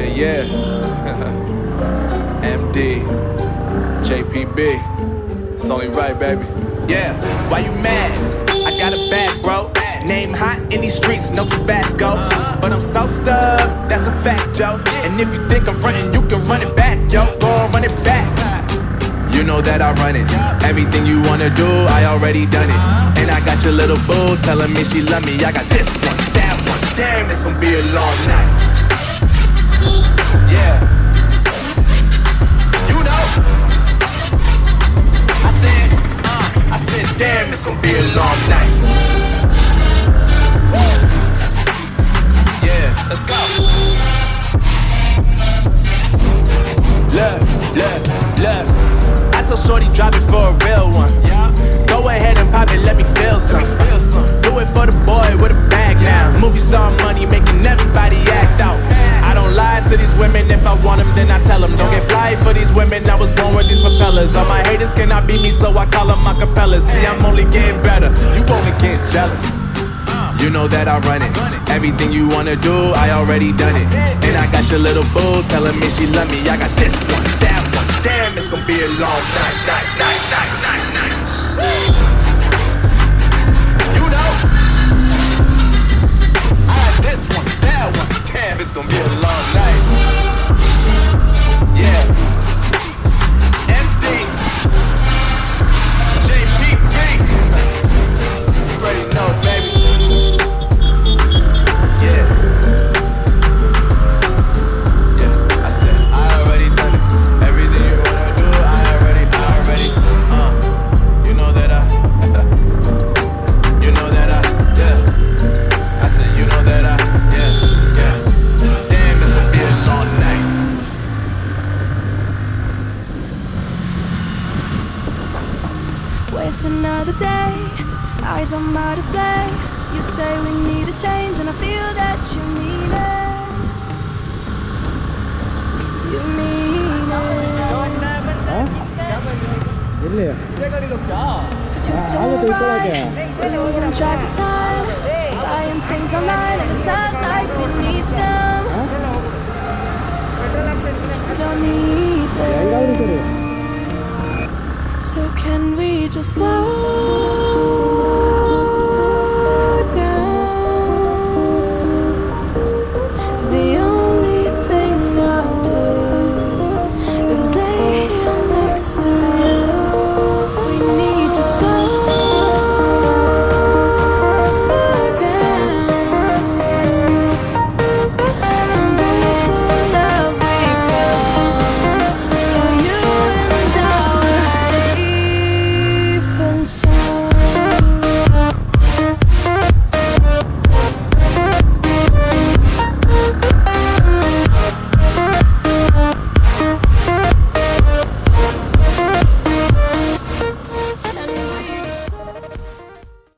Yeah. MD, JPB, it's only right, baby. Yeah, why you mad? I got a bag, bro. Name hot in these streets, no Tabasco. But I'm so stuck, that's a fact, yo. And if you think I'm frontin', you can run it back, yo. Go on, run it back. You know that I run it. Everything you wanna do, I already done it. And I got your little boo telling me she love me. I got this one, that one. Damn, it's gonna be a long night. Yeah. You know. I said, damn, it's gonna be a long night. Yeah, let's go. Look. I told Shorty drop it for a real one. Go ahead and pop it, let me feel some. Do it for the boy with a bag now. Movie star money making everybody act out. I don't lie to these women, if I want them then I tell them. Don't get fly for these women, I was born with these propellers. All my haters cannot beat me, so I call them acapellas. See, I'm only getting better, you only get jealous. You know that I run it. Everything you wanna do, I already done it. And I got your little boo telling me she love me. I got this one, that one. Damn, it's gonna be a long night. You know, I got this one, that one. Damn, it's gonna be a long night. Yeah. MD, JPB. You already know, baby. Waste another day, eyes on my display. You say we need a change and I feel that you mean it. You mean it. But you're so right, we're losing track of time. Buying things online and it's not like we need them. We don't need them. So can we just slow